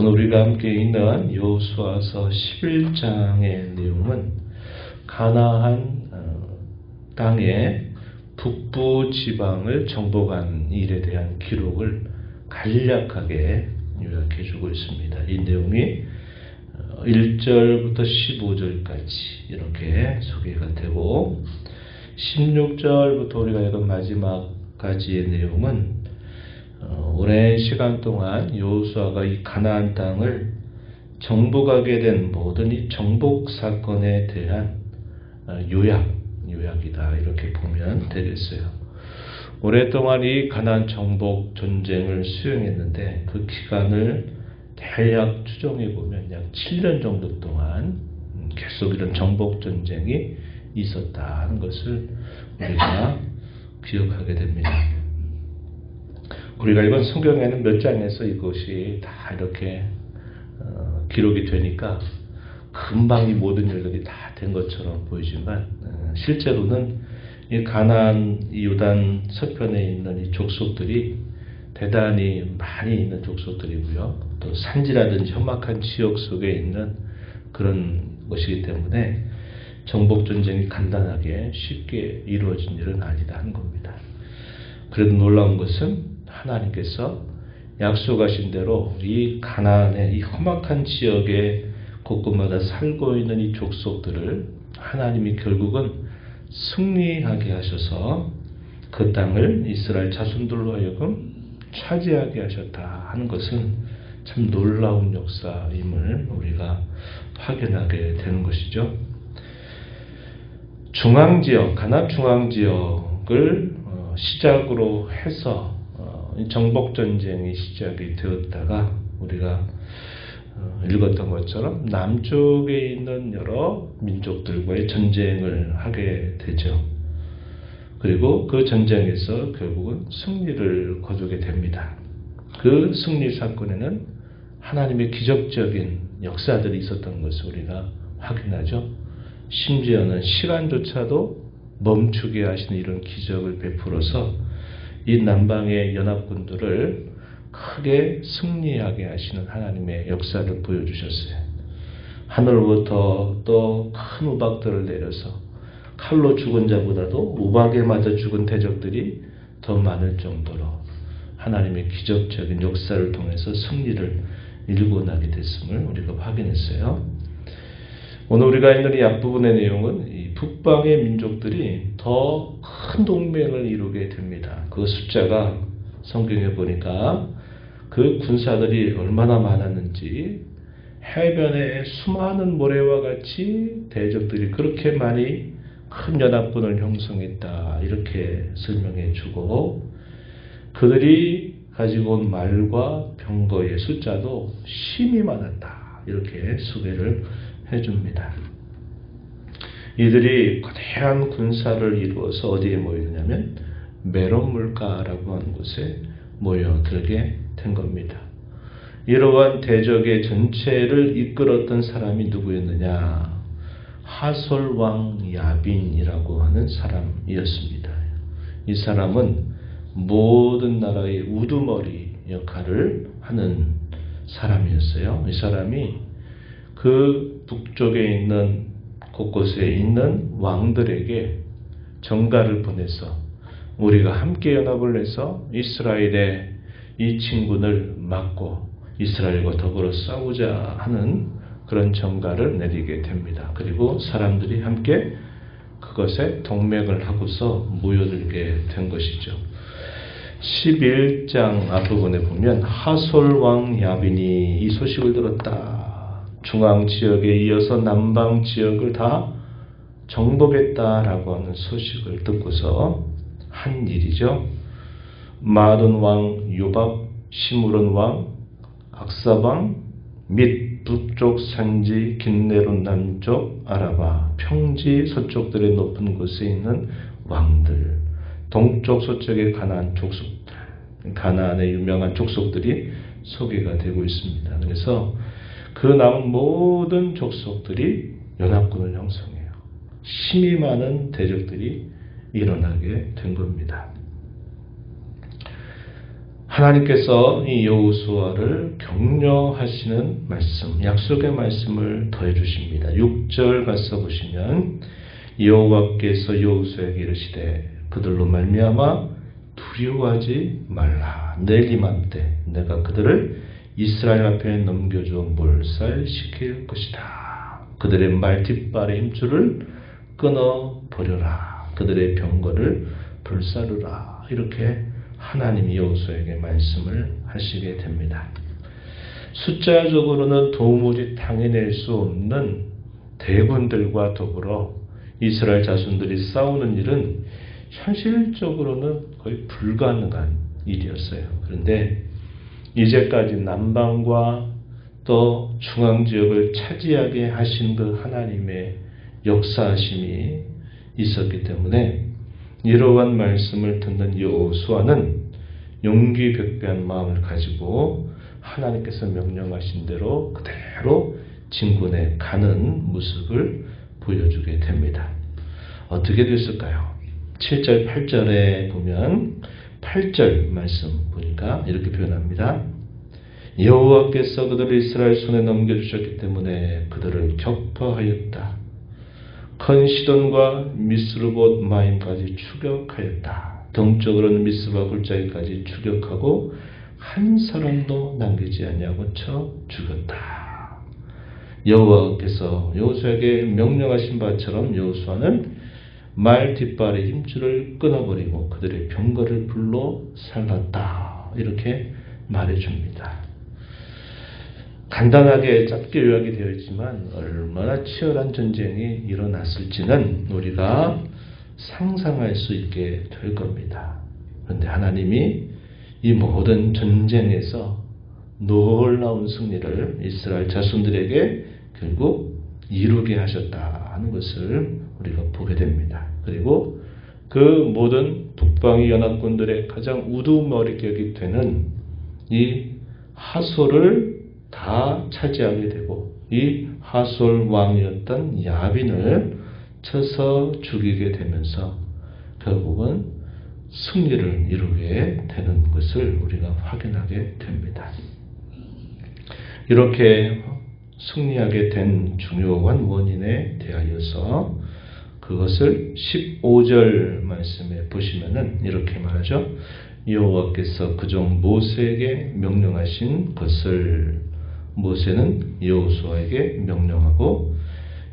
오늘 우리가 함께 읽는 여호수아서 11장의 내용은 가나안 땅의 북부 지방을 정복한 일에 대한 기록을 간략하게 요약해 주고 있습니다. 이 내용이 1절부터 15절까지 이렇게 소개가 되고 16절부터 우리가 읽은 마지막까지의 내용은 오랜 시간 동안 여호수아가 이 가나안 땅을 정복하게 된 모든 이 정복 사건에 대한 요약이다 이렇게 보면 되겠어요. 오랫동안 이 가나안 정복 전쟁을 수행했는데 그 기간을 대략 추정해 보면 약 7년 정도 동안 계속 이런 정복 전쟁이 있었다 하는 것을 우리가 기억하게 됩니다. 우리가 읽은 성경에는 몇 장에서 이것이 다 이렇게 기록이 되니까 금방 이 모든 일들이 다 된 것처럼 보이지만 실제로는 이 가나안 이 요단 서편에 있는 이 족속들이 대단히 많이 있는 족속들이고요. 또 산지라든지 험악한 지역 속에 있는 그런 것이기 때문에 정복 전쟁이 간단하게 쉽게 이루어진 일은 아니다 하는 겁니다. 그래도 놀라운 것은 하나님께서 약속하신 대로 이 가나안의 이 험악한 지역에 곳곳마다 살고 있는 이 족속들을 하나님이 결국은 승리하게 하셔서 그 땅을 이스라엘 자손들로 하여금 차지하게 하셨다 하는 것은 참 놀라운 역사임을 우리가 확인하게 되는 것이죠. 중앙지역, 가나안 중앙지역을 시작으로 해서 정복전쟁이 시작이 되었다가 우리가 읽었던 것처럼 남쪽에 있는 여러 민족들과의 전쟁을 하게 되죠. 그리고 그 전쟁에서 결국은 승리를 거두게 됩니다. 그 승리 사건에는 하나님의 기적적인 역사들이 있었던 것을 우리가 확인하죠. 심지어는 시간조차도 멈추게 하시는 이런 기적을 베풀어서 이 남방의 연합군들을 크게 승리하게 하시는 하나님의 역사를 보여주셨어요. 하늘로부터 또 큰 우박들을 내려서 칼로 죽은 자보다도 우박에 맞아 죽은 대적들이 더 많을 정도로 하나님의 기적적인 역사를 통해서 승리를 이루고 나게 됐음을 우리가 확인했어요. 오늘 우리가 읽는 이 앞부분의 내용은 이 북방의 민족들이 더 큰 동맹을 이루게 됩니다. 그 숫자가 성경에 보니까 그 군사들이 얼마나 많았는지 해변에 수많은 모래와 같이 대적들이 그렇게 많이 큰 연합군을 형성했다 이렇게 설명해 주고 그들이 가지고 온 말과 병거의 숫자도 심히 많았다 이렇게 소개를 해줍니다. 이들이 거대한 군사를 이루어서 어디에 모이느냐면 메론 물가라고 하는 곳에 모여들게 된 겁니다. 이러한 대적의 전체를 이끌었던 사람이 누구였느냐? 하솔 왕 야빈이라고 하는 사람이었습니다. 이 사람은 모든 나라의 우두머리 역할을 하는 사람이었어요. 이 사람이 그 북쪽에 있는 곳곳에 있는 왕들에게 전가를 보내서 우리가 함께 연합을 해서 이스라엘의 이 친군을 막고 이스라엘과 더불어 싸우자 하는 그런 전가를 내리게 됩니다. 그리고 사람들이 함께 그것에 동맹을 하고서 모여들게 된 것이죠. 11장 앞부분에 보면 하솔 왕 야빈이 이 소식을 들었다. 중앙 지역에 이어서 남방 지역을 다 정복했다라고 하는 소식을 듣고서 한 일이죠. 마돈 왕 요밥, 시므론 왕, 악사방 및 북쪽 산지 긴네론 남쪽 아라바 평지 서쪽들의 높은 곳에 있는 왕들, 동쪽 서쪽의 가나안 족속들, 가나안의 유명한 족속들이 소개가 되고 있습니다. 그래서 그 남은 모든 족속들이 연합군을 형성해요. 심히 많은 대적들이 일어나게 된 겁니다. 하나님께서 이 여호수아를 격려하시는 말씀, 약속의 말씀을 더해 주십니다. 6절 가서 보시면 여호와께서 여호수아에게 이르시되 그들로 말미암아 두려워하지 말라. 내일 이맘때 내가 그들을 이스라엘 앞에 넘겨주어 몰살시킬 것이다. 그들의 말뒷발의 힘줄을 끊어버려라. 그들의 병거를 불사르라. 이렇게 하나님이 여호수아에게 말씀을 하시게 됩니다. 숫자적으로는 도무지 당해낼 수 없는 대군들과 더불어 이스라엘 자손들이 싸우는 일은 현실적으로는 거의 불가능한 일이었어요. 그런데 이제까지 남방과 또 중앙지역을 차지하게 하신 그 하나님의 역사하심이 있었기 때문에 이러한 말씀을 듣는 여호수아는 용기백배한 마음을 가지고 하나님께서 명령하신 대로 그대로 진군에 가는 모습을 보여주게 됩니다. 어떻게 됐을까요? 7절, 8절에 보면 8절 말씀 보니까 이렇게 표현합니다. 여호와께서 그들을 이스라엘 손에 넘겨주셨기 때문에 그들을 격파하였다. 큰 시돈과 미스르봇 마임까지 추격하였다. 동쪽으로는 미스바 골짜기까지 추격하고 한 사람도 남기지 아니하고 쳐 죽였다. 여호와께서 여호수아에게 명령하신 바처럼 여호수아는 말 뒷발의 힘줄을 끊어버리고 그들의 병거를 불러 살랐다. 이렇게 말해줍니다. 간단하게 짧게 요약이 되어 있지만 얼마나 치열한 전쟁이 일어났을지는 우리가 상상할 수 있게 될 겁니다. 그런데 하나님이 이 모든 전쟁에서 놀라운 승리를 이스라엘 자손들에게 결국 이루게 하셨다 하는 것을 우리가 보게 됩니다. 그리고 그 모든 북방의 연합군들의 가장 우두머리격이 되는 이 하솔을 다 차지하게 되고 이 하솔 왕이었던 야빈을 쳐서 죽이게 되면서 결국은 승리를 이루게 되는 것을 우리가 확인하게 됩니다. 이렇게 승리하게 된 중요한 원인에 대하여서 그것을 15절 말씀에 보시면은 이렇게 말하죠. 여호와께서 그종 모세에게 명령하신 것을 모세는 여호수아에게 명령하고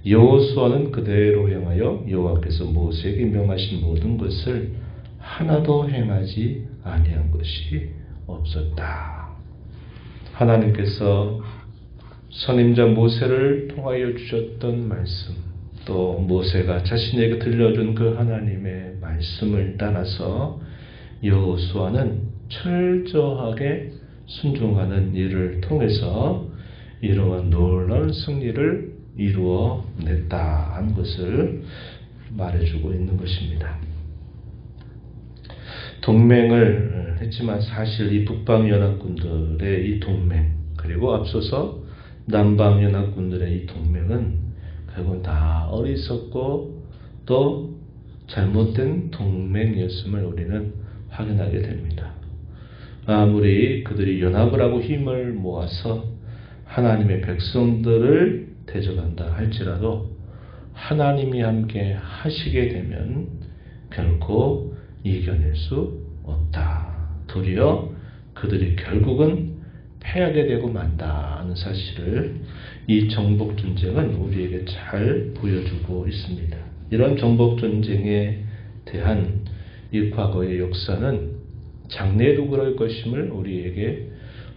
여호수아는 그대로 행하여 여호와께서 모세에게 명하신 모든 것을 하나도 행하지 아니한 것이 없었다. 하나님께서 선임자 모세를 통하여 주셨던 말씀, 또 모세가 자신에게 들려준 그 하나님의 말씀을 따라서 여호수아는 철저하게 순종하는 일을 통해서 이러한 놀라운 승리를 이루어냈다 하는 것을 말해주고 있는 것입니다. 동맹을 했지만 사실 이 북방연합군들의 이 동맹 그리고 앞서서 남방연합군들의 이 동맹은 결국은 다 어리석고 또 잘못된 동맹이었음을 우리는 확인하게 됩니다. 아무리 그들이 연합을 하고 힘을 모아서 하나님의 백성들을 대적한다 할지라도 하나님이 함께 하시게 되면 결코 이겨낼 수 없다. 도리어 그들이 결국은 패하게 되고 만다는 사실을 이 정복전쟁은 우리에게 잘 보여주고 있습니다. 이런 정복전쟁에 대한 이 과거의 역사는 장래에도 그럴 것임을 우리에게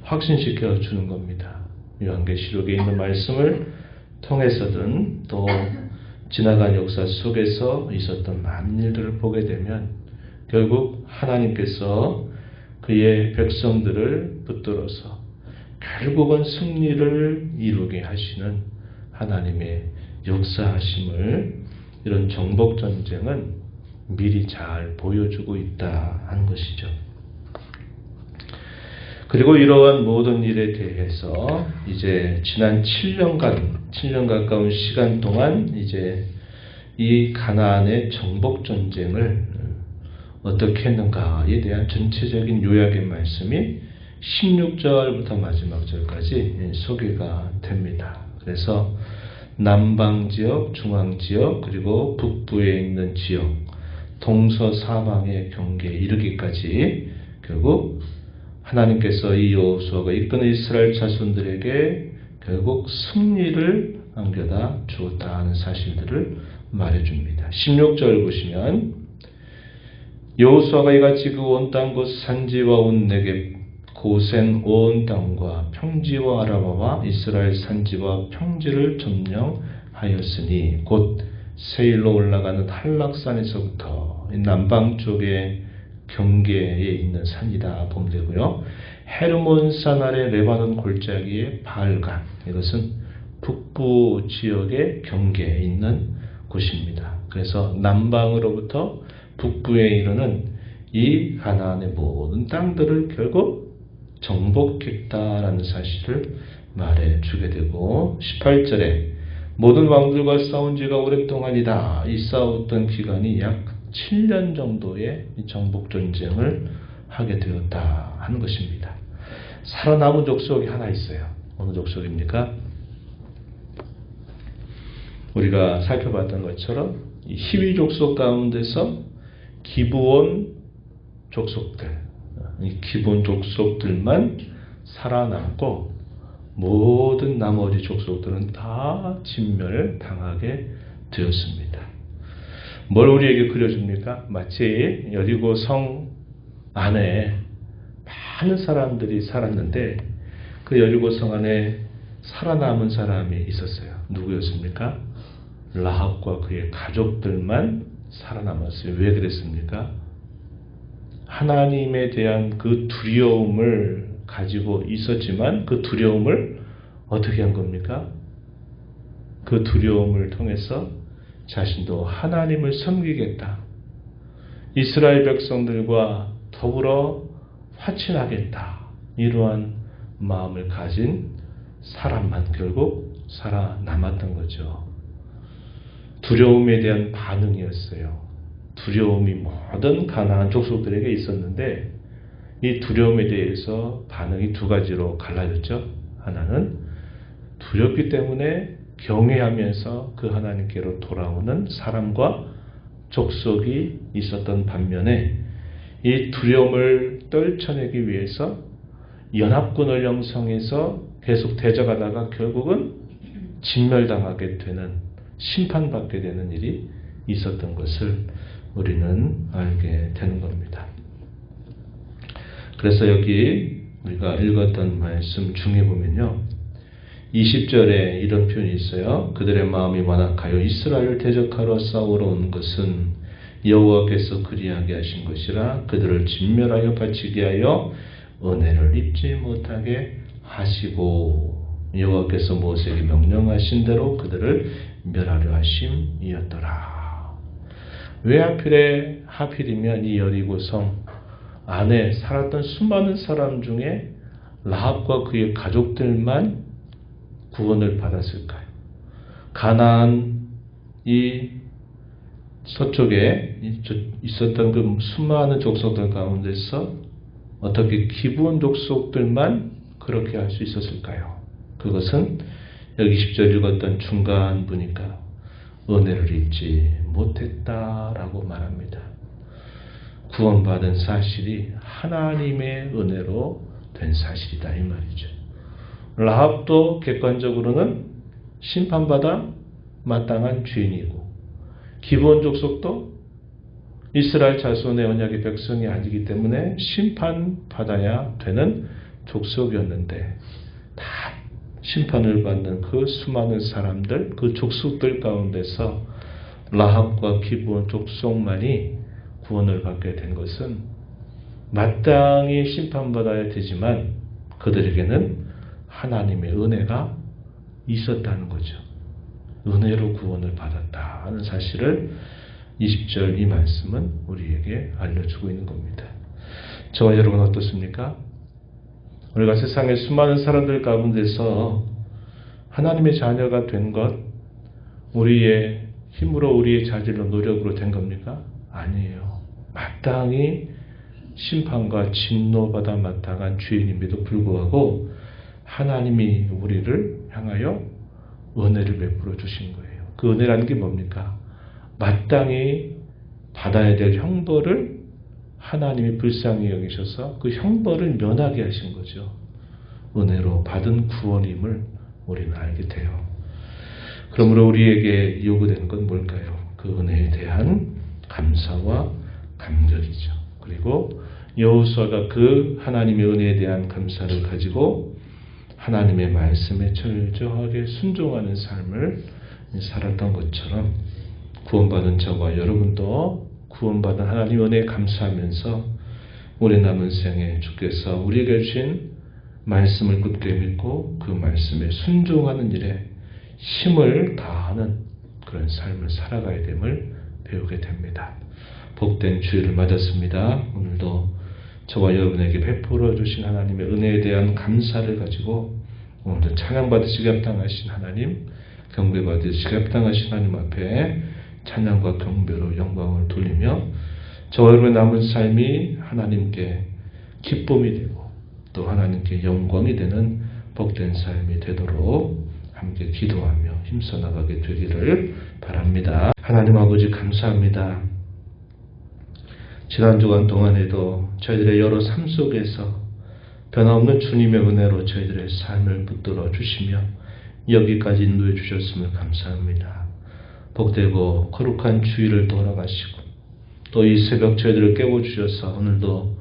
확신시켜 주는 겁니다. 요한계시록에 있는 말씀을 통해서든 또 지나간 역사 속에서 있었던 많은 일들을 보게 되면 결국 하나님께서 그의 백성들을 붙들어서 결국은 승리를 이루게 하시는 하나님의 역사하심을 이런 정복전쟁은 미리 잘 보여주고 있다 하는 것이죠. 그리고 이러한 모든 일에 대해서 이제 지난 7년 가까운 시간 동안 이제 이 가나안의 정복전쟁을 어떻게 했는가에 대한 전체적인 요약의 말씀이 16절부터 마지막 절까지 소개가 됩니다. 그래서 남방지역, 중앙지역, 그리고 북부에 있는 지역, 동서사방의 경계에 이르기까지 결국 하나님께서 이 여호수아가 이끄는 이스라엘 자손들에게 결국 승리를 안겨다 주었다 하는 사실들을 말해줍니다. 16절 보시면 여호수아가 이같이 그 온 땅 곧 산지와 온 네겝 고센 온 땅과 평지와 아라바와 이스라엘 산지와 평지를 점령하였으니 곧 세일로 올라가는 한락산에서부터 남방 쪽의 경계에 있는 산이다 보면 되고요. 헤르몬산 아래 레바논 골짜기의 바알간, 이것은 북부 지역의 경계에 있는 곳입니다. 그래서 남방으로부터 북부에 이르는 이 가나안의 모든 땅들을 결국 정복했다라는 사실을 말해주게 되고 18절에 모든 왕들과 싸운 지가 오랫동안이다. 이 싸웠던 기간이 약 7년 정도의 정복 전쟁을 하게 되었다 하는 것입니다. 살아남은 족속이 하나 있어요. 어느 족속입니까? 우리가 살펴봤던 것처럼 이 히위 족속 가운데서 기브온 족속들, 이 기브온 족속들만 살아남고 모든 나머지 족속들은 다 진멸당하게 되었습니다. 뭘 우리에게 그려줍니까? 마치 여리고 성 안에 많은 사람들이 살았는데 그 여리고 성 안에 살아남은 사람이 있었어요. 누구였습니까? 라합과 그의 가족들만 살아남았어요. 왜 그랬습니까? 하나님에 대한 그 두려움을 가지고 있었지만 그 두려움을 어떻게 한 겁니까? 그 두려움을 통해서 자신도 하나님을 섬기겠다. 이스라엘 백성들과 더불어 화친하겠다. 이러한 마음을 가진 사람만 결국 살아남았던 거죠. 두려움에 대한 반응이었어요. 두려움이 모든 가나안 족속들에게 있었는데 이 두려움에 대해서 반응이 두 가지로 갈라졌죠. 하나는 두렵기 때문에 경외하면서 그 하나님께로 돌아오는 사람과 족속이 있었던 반면에 이 두려움을 떨쳐내기 위해서 연합군을 형성해서 계속 대적하다가 결국은 진멸당하게 되는, 심판받게 되는 일이 있었던 것을 우리는 알게 되는 겁니다. 그래서 여기 우리가 읽었던 말씀 중에 보면요, 20절에 이런 표현이 있어요. 그들의 마음이 완악하여 이스라엘을 대적하러 싸우러 온 것은 여호와께서 그리하게 하신 것이라 그들을 진멸하여 바치게 하여 은혜를 입지 못하게 하시고 여호와께서 모세에게 명령하신 대로 그들을 멸하려 하심이었더라. 왜 하필이면 이 여리고성 안에 살았던 수많은 사람 중에 라합과 그의 가족들만 구원을 받았을까요? 가나안 이 서쪽에 있었던 그 수많은 족속들 가운데서 어떻게 기브온 족속들만 그렇게 할 수 있었을까요? 그것은 여기 10절 읽었던 중간 보니까 은혜를 입지 못했다라고 말합니다. 구원받은 사실이 하나님의 은혜로 된 사실이다 이 말이죠. 라합도 객관적으로는 심판받아 마땅한 죄인이고 기브온 족속도 이스라엘 자손의 언약의 백성이 아니기 때문에 심판받아야 되는 족속이었는데 다 심판을 받는 그 수많은 사람들, 그 족속들 가운데서 라합과 기브온 족속만이 구원을 받게 된 것은 마땅히 심판받아야 되지만 그들에게는 하나님의 은혜가 있었다는 거죠. 은혜로 구원을 받았다 하는 사실을 20절 이 말씀은 우리에게 알려주고 있는 겁니다. 저와 여러분 어떻습니까? 우리가 세상의 수많은 사람들 가운데서 하나님의 자녀가 된 것, 우리의 힘으로 우리의 자질로 노력으로 된 겁니까? 아니에요. 마땅히 심판과 진노받아 마땅한 죄인임에도 불구하고 하나님이 우리를 향하여 은혜를 베풀어 주신 거예요. 그 은혜라는 게 뭡니까? 마땅히 받아야 될 형벌을 하나님이 불쌍히 여기셔서 그 형벌을 면하게 하신 거죠. 은혜로 받은 구원임을 우리는 알게 돼요. 그러므로 우리에게 요구되는 건 뭘까요? 그 은혜에 대한 감사와 감격이죠. 그리고 여호수아가 그 하나님의 은혜에 대한 감사를 가지고 하나님의 말씀에 철저하게 순종하는 삶을 살았던 것처럼 구원받은 저와 여러분도 구원받은 하나님의 은혜에 감사하면서 우리 남은 생에 주께서 우리에게 주신 말씀을 굳게 믿고 그 말씀에 순종하는 일에 힘을 다하는 그런 삶을 살아가야 됨을 배우게 됩니다. 복된 주일을 맞았습니다. 오늘도 저와 여러분에게 베풀어 주신 하나님의 은혜에 대한 감사를 가지고 오늘도 찬양받으시기 합당하신 하나님, 경배받으시기 합당하신 하나님 앞에 찬양과 경배로 영광을 돌리며 저와 여러분의 남은 삶이 하나님께 기쁨이 되고 또 하나님께 영광이 되는 복된 삶이 되도록 함께 기도하며 힘써 나가게 되기를 바랍니다. 하나님 아버지 감사합니다. 지난 주간 동안에도 저희들의 여러 삶 속에서 변함없는 주님의 은혜로 저희들의 삶을 붙들어 주시며 여기까지 인도해 주셨음을 감사합니다. 복되고 거룩한 주일을 돌아가시고 또 이 새벽 저희들을 깨워주셔서 오늘도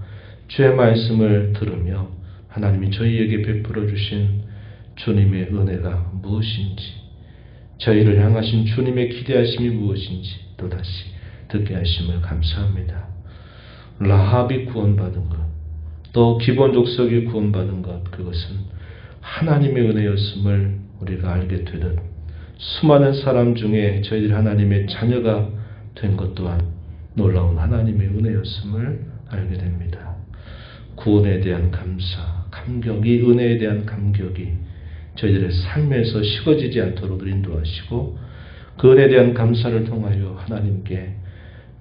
주의 말씀을 들으며 하나님이 저희에게 베풀어 주신 주님의 은혜가 무엇인지 저희를 향하신 주님의 기대하심이 무엇인지 또다시 듣게 하심을 감사합니다. 라합이 구원받은 것, 또 기본 족속이 구원받은 것, 그것은 하나님의 은혜였음을 우리가 알게 되듯 수많은 사람 중에 저희들이 하나님의 자녀가 된 것 또한 놀라운 하나님의 은혜였음을 알게 됩니다. 구원에 대한 감사, 감격이, 은혜에 대한 감격이 저희들의 삶에서 식어지지 않도록 인도하시고 그 은혜에 대한 감사를 통하여 하나님께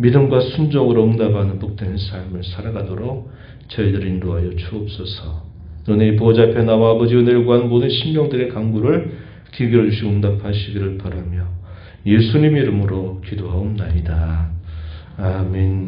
믿음과 순종으로 응답하는 복된 삶을 살아가도록 저희들을 인도하여 주옵소서. 은혜의 보호자 앞에 나와 아버지 은혜를 구한 모든 심령들의 간구를 귀 기울여 주시고 응답하시기를 바라며 예수님 이름으로 기도하옵나이다. 아멘.